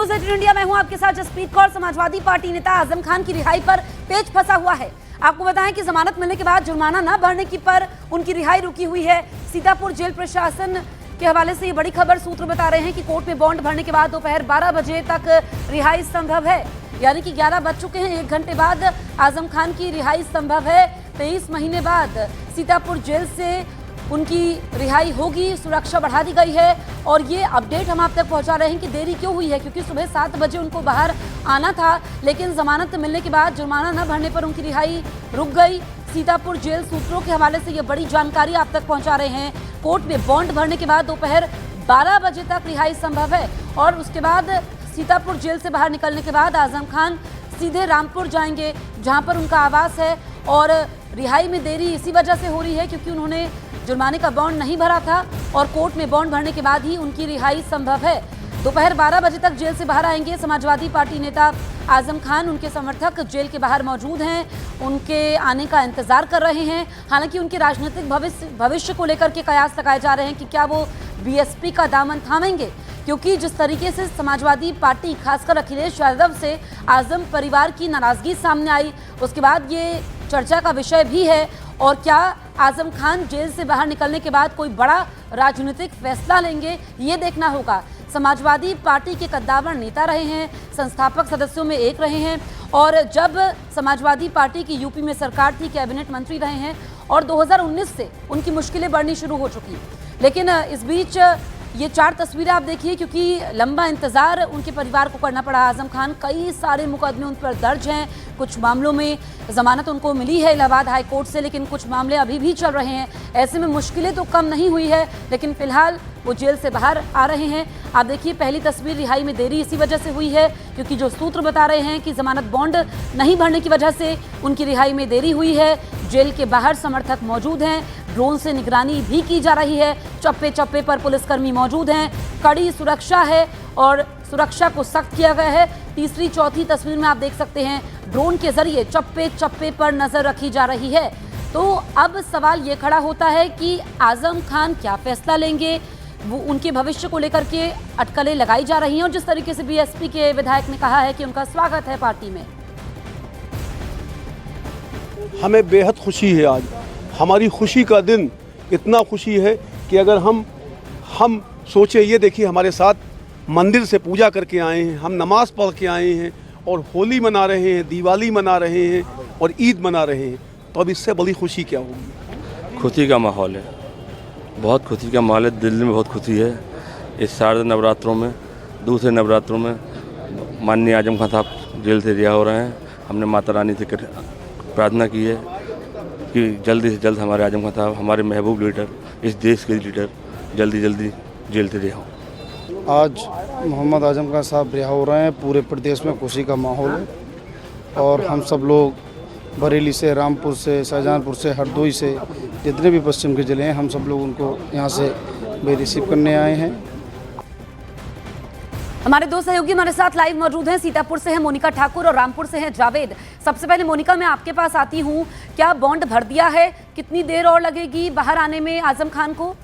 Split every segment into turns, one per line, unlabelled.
India में हूं आपके साथ जसप्रीत कौर। समाजवादी पार्टी नेता आजम खान की रिहाई पर पेच फंसा हुआ है। आपको बताएं कि जमानत मिलने के बाद जुर्माना न भरने की पर उनकी रिहाई रुकी हुई है। सीतापुर जेल प्रशासन के हवाले से ये बड़ी खबर सूत्र बता रहे हैं कि कोर्ट में बॉन्ड भरने के बाद दोपहर 12 बजे तक रिहाई संभव है, यानी कि 11 बज चुके हैं। 1 घंटे बाद आजम खान की रिहाई संभव है। 23 महीने बाद सीतापुर जेल से उनकी रिहाई होगी। सुरक्षा बढ़ा दी गई है और ये अपडेट हम आप तक पहुंचा रहे हैं कि देरी क्यों हुई है, क्योंकि सुबह 7 बजे उनको बाहर आना था, लेकिन जमानत मिलने के बाद जुर्माना न भरने पर उनकी रिहाई रुक गई। सीतापुर जेल सूत्रों के हवाले से ये बड़ी जानकारी आप तक पहुंचा रहे हैं। कोर्ट में बॉन्ड भरने के बाद दोपहर 12 बजे तक रिहाई संभव है और उसके बाद सीतापुर जेल से बाहर निकलने के बाद आजम खान सीधे रामपुर जाएंगे, जहां पर उनका आवास है। और रिहाई में देरी इसी वजह से हो रही है क्योंकि उन्होंने जुर्माने का बॉन्ड नहीं भरा था और कोर्ट में बॉन्ड भरने के बाद ही उनकी रिहाई संभव है। दोपहर 12 बजे तक जेल से बाहर आएंगे। समाजवादी पार्टी नेता आजम खान, उनके समर्थक जेल के बाहर मौजूद हैं, उनके आने का इंतजार कर रहे हैं। हालांकि उनके राजनीतिक भविष्य को लेकर के कयास लगाए जा रहे हैं कि क्या वो बीएसपी का दामन थामेंगे, क्योंकि जिस तरीके से समाजवादी पार्टी खासकर अखिलेश यादव से आजम परिवार की नाराजगी सामने आई, उसके बाद ये चर्चा का विषय भी है। और क्या आजम खान जेल से बाहर निकलने के बाद कोई बड़ा राजनीतिक फैसला लेंगे, ये देखना होगा। समाजवादी पार्टी के कद्दावर नेता रहे हैं, संस्थापक सदस्यों में एक रहे हैं और जब समाजवादी पार्टी की यूपी में सरकार थी, कैबिनेट मंत्री रहे हैं और 2019 से उनकी मुश्किलें बढ़नी शुरू हो चुकी। लेकिन इस बीच ये 4 तस्वीरें आप देखिए, क्योंकि लंबा इंतजार उनके परिवार को करना पड़ा। आजम खान, कई सारे मुकदमे उन पर दर्ज हैं, कुछ मामलों में जमानत उनको मिली है इलाहाबाद हाई कोर्ट से, लेकिन कुछ मामले अभी भी चल रहे हैं। ऐसे में मुश्किलें तो कम नहीं हुई है, लेकिन फिलहाल वो जेल से बाहर आ रहे हैं। आप देखिए, पहली तस्वीर, रिहाई में देरी इसी वजह से हुई है क्योंकि जो सूत्र बता रहे हैं कि जमानत बॉन्ड नहीं भरने की वजह से उनकी रिहाई में देरी हुई है। जेल के बाहर समर्थक मौजूद हैं, ड्रोन से निगरानी भी की जा रही है, चप्पे चप्पे पर पुलिसकर्मी मौजूद हैं, कड़ी सुरक्षा है और सुरक्षा को सख्त किया गया है। तीसरी चौथी तस्वीर में आप देख सकते हैं, ड्रोन के जरिए चप्पे चप्पे पर नजर रखी जा रही है। तो अब सवाल ये खड़ा होता है कि आजम खान क्या फैसला लेंगे, वो उनके भविष्य को लेकर के अटकलें लगाई जा रही हैं। और जिस तरीके से बीएसपी के विधायक ने कहा है कि उनका स्वागत है पार्टी में,
हमें बेहद खुशी है। आज हमारी खुशी का दिन, इतना खुशी है कि अगर हम सोचे, ये देखिए हमारे साथ मंदिर से पूजा करके आए हैं, हम नमाज़ पढ़ के आए हैं और होली मना रहे हैं, दिवाली मना रहे हैं और ईद मना रहे हैं, तो अब इससे बड़ी खुशी क्या होगी।
खुशी का माहौल है, बहुत खुशी का माहौल है। दिल्ली में बहुत खुशी है। इस शारद नवरात्रों में, दूसरे नवरात्रों में माननीय आजम खान साहब जेल से रिहा हो रहे हैं। हमने माता रानी से प्रार्थना की है कि जल्दी से जल्द हमारे आजम खान साहब, हमारे महबूब लीडर, इस देश के लीडर जल्दी जल्दी जेल से रिहा हो।
आज मोहम्मद आजम खान साहब रिहा हो रहे हैं। पूरे प्रदेश में खुशी का माहौल है और हम सब लोग बरेली से, रामपुर से, शाहजहांपुर से, हरदोई से, जितने भी पश्चिम के ज़िले हैं, हम सब लोग उनको यहाँ से रिसीव करने आए हैं।
हमारे 2 सहयोगी हमारे साथ लाइव मौजूद हैं। सीतापुर से हैं मोनिका ठाकुर और रामपुर से हैं जावेद। सबसे पहले मोनिका, मैं आपके पास आती हूँ, क्या बॉन्ड भर दिया है? कितनी देर और लगेगी बाहर आने में आजम खान को?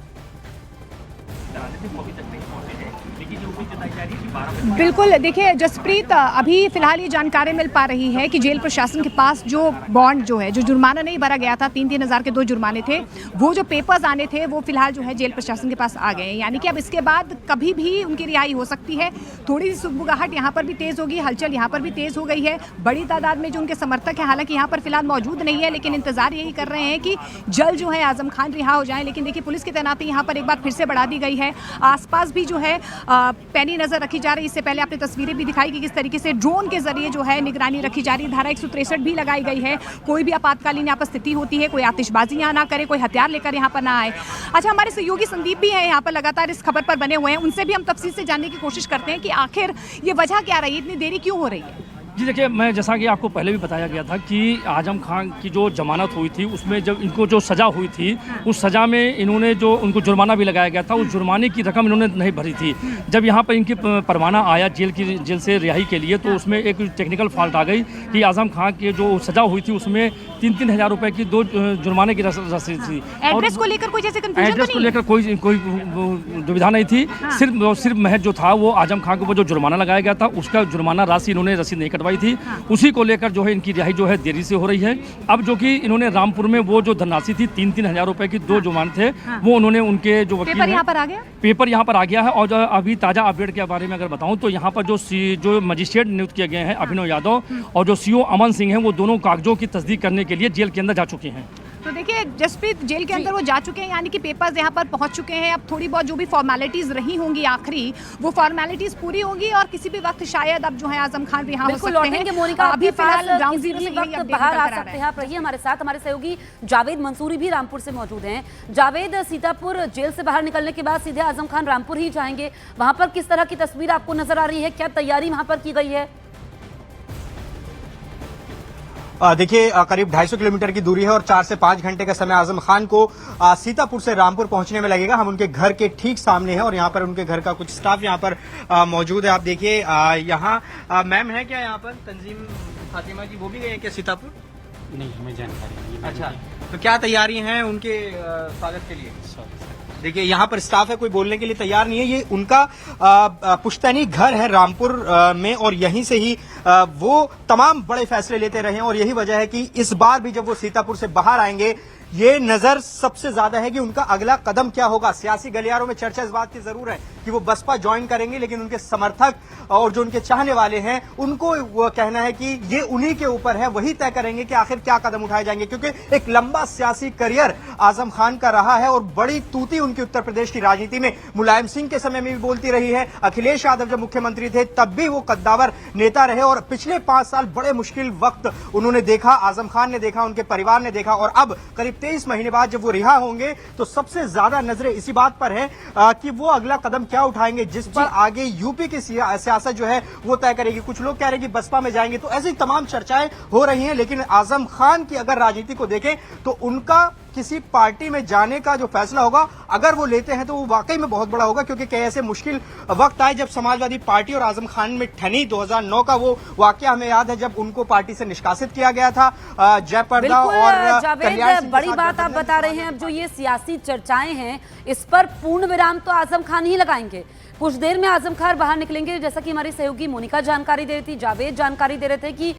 बिल्कुल, देखिए जसप्रीत, अभी फिलहाल ये जानकारी मिल पा रही है कि जेल प्रशासन के पास जो बॉन्ड जो है, जो जुर्माना नहीं भरा गया था, 3-3 हज़ार के 2 जुर्माने थे, वो जो पेपर्स आने थे वो फिलहाल जो है जेल प्रशासन के पास आ गए हैं। यानी कि अब इसके बाद कभी भी उनकी रिहाई हो सकती है। थोड़ी सी सुगबुगाहट यहाँ पर भी तेज़ होगी, हलचल यहाँ पर भी तेज़ हो गई है। बड़ी तादाद में जो उनके समर्थक हैं, हालांकि यहाँ पर फिलहाल मौजूद नहीं है, लेकिन इंतजार यही कर रहे हैं कि जल्द जो है आजम खान रिहा हो जाएं। लेकिन देखिए, पुलिस की तैनाती यहाँ पर एक बार फिर से बढ़ा दी गई है। आसपास भी जो है पैनी नजर रखी जा रही है। इससे पहले आपने तस्वीरें भी दिखाई कि किस तरीके से ड्रोन के जरिए जो है निगरानी रखी जा रही है। धारा 163 भी लगाई गई है। कोई भी आपातकालीन यहाँ पर स्थिति होती है, कोई आतिशबाजी यहाँ ना करे, कोई हथियार लेकर यहाँ पर ना आए। अच्छा, हमारे सहयोगी संदीप भी हैं यहाँ पर, लगातार इस खबर पर बने हुए हैं। उनसे भी हम तफसील से जानने की कोशिश करते हैं कि आखिर ये वजह क्या रही है, इतनी देरी क्यों हो रही है।
जी देखिए, मैं जैसा कि आपको पहले भी बताया गया था कि आजम खान की जो जमानत हुई थी उसमें जब इनको जो सज़ा हुई थी उस सज़ा में इन्होंने जो उनको जुर्माना भी लगाया गया था, उस जुर्माने की रकम इन्होंने नहीं भरी थी। जब यहाँ पर इनकी परवाना आया जेल से रिहाई के लिए, तो उसमें एक टेक्निकल फॉल्ट आ गई कि आजम खान की जो सज़ा हुई थी उसमें 3-3 हज़ार रुपये की 2 जुर्माने की रसीद थी।
एड्रेस को लेकर कोई जैसे कंफ्यूजन
एड्रेस को लेकर कोई दुविधा नहीं थी। सिर्फ महज जो था वो आजम खान को जो जुर्माना लगाया गया था उसका जुर्माना राशि इन्होंने रसीद नहीं कटवाई थी। उसी को लेकर जो है इनकी रिहाई जो है देरी से हो रही है। अब जो कि इन्होंने रामपुर में वो जो धनराशि थी 3-3 हज़ार रुपये की 2 जुर्माने थे, वो उन्होंने उनके जो वकील
पेपर यहाँ पर आ गया,
पेपर यहाँ पर आ गया है। और जो अभी ताज़ा अपडेट के बारे में अगर बताऊँ तो यहाँ पर जो मजिस्ट्रेट नियुक्त किए गए हैं अभिनव यादव और जो सीओ अमन सिंह हैं, वो दोनों कागजों की तस्दीक करने के लिए जेल के अंदर जा चुके हैं।
तो देखिए जसप्रीत जेल के अंदर वो जा चुके हैं, यानी कि पेपर्स यहाँ पर पहुँच चुके हैं। अब थोड़ी बहुत जो भी फॉर्मेलिटीज़ रही होंगी आखिरी, वो फॉर्मेलिटीज़ पूरी होंगी और किसी भी वक्त शायद अब जो है आजम खान रिहा हो सकते हैं।
मोनिका,
अभी फिलहाल ग्राउंड
किसी
जीरो
भी
से यही
वक्त
अपडेट
बाहर आ
निकल कर
सकते
आ
हैं।
रहा है।
आप रहिए हमारे साथ, हमारे सहयोगी जावेद मंसूरी भी रामपुर से मौजूद हैं। जावेद, सीतापुर जेल से बाहर निकलने के बाद सीधे आजम खान रामपुर ही जाएंगे, वहां पर किस तरह की तस्वीर आपको नजर आ रही है? क्या तैयारी वहां पर की गई है?
देखिए, करीब 250 किलोमीटर की दूरी है और 4 से 5 घंटे का समय आजम खान को सीतापुर से रामपुर पहुंचने में लगेगा। हम उनके घर के ठीक सामने हैं और यहाँ पर उनके घर का कुछ स्टाफ यहाँ पर मौजूद है। आप देखिए, यहाँ मैम है क्या यहाँ पर? तंजीम फातिमा जी, वो भी गए हैं क्या सीतापुर?
नहीं, हमें जानकारी नहीं।
अच्छा, तो क्या तैयारी हैं उनके स्वागत के लिए? देखिए, यहाँ पर स्टाफ है, कोई बोलने के लिए तैयार नहीं है। ये उनका पुश्तैनी घर है रामपुर में और यहीं से ही वो तमाम बड़े फैसले लेते रहे हैं और यही वजह है कि इस बार भी जब वो सीतापुर से बाहर आएंगे, ये नजर सबसे ज्यादा है कि उनका अगला कदम क्या होगा। सियासी गलियारों में चर्चा इस बात की जरूर है कि वो बसपा ज्वाइन करेंगे, लेकिन उनके समर्थक और जो उनके चाहने वाले हैं उनको वो कहना है कि ये उन्हीं के ऊपर है, वही तय करेंगे कि आखिर क्या कदम उठाए जाएंगे। क्योंकि एक लंबा सियासी करियर आजम खान का रहा है और बड़ी तूती उनकी उत्तर प्रदेश की राजनीति में मुलायम सिंह के समय में भी बोलती रही है। अखिलेश यादव जब मुख्यमंत्री थे तब भी वो कद्दावर नेता रहे और पिछले 5 साल बड़े मुश्किल वक्त उन्होंने देखा, आजम खान ने देखा, उनके परिवार ने देखा। और अब करीब 23 महीने बाद जब वो रिहा होंगे तो सबसे ज्यादा नजरें इसी बात पर है कि वो अगला कदम क्या उठाएंगे, जिस पर आगे यूपी की सियासत जो है वो तय करेगी। कुछ लोग कह रहे हैं कि बसपा में जाएंगे, तो ऐसी तमाम चर्चाएं हो रही हैं। लेकिन आजम खान की अगर राजनीति को देखें तो उनका किसी पार्टी में जाने का जो फैसला होगा, अगर वो लेते हैं तो वो वाकई में बहुत बड़ा होगा। क्योंकि कई ऐसे मुश्किल वक्त आए जब समाजवादी पार्टी और आजम खान में ठनी। 2009 का वो वाकया हमें याद है जब उनको पार्टी से निष्कासित किया गया था। जयप्रदा और
जावेद, बड़ी बात आप बता रहे हैं। अब जो ये सियासी चर्चाएं हैं इस पर पूर्ण विराम तो आजम खान ही लगाएंगे। कुछ देर में आजम खान बाहर निकलेंगे, जैसा कि हमारी सहयोगी मोनिका जानकारी दे रही थी, जावेद जानकारी दे रहे थे कि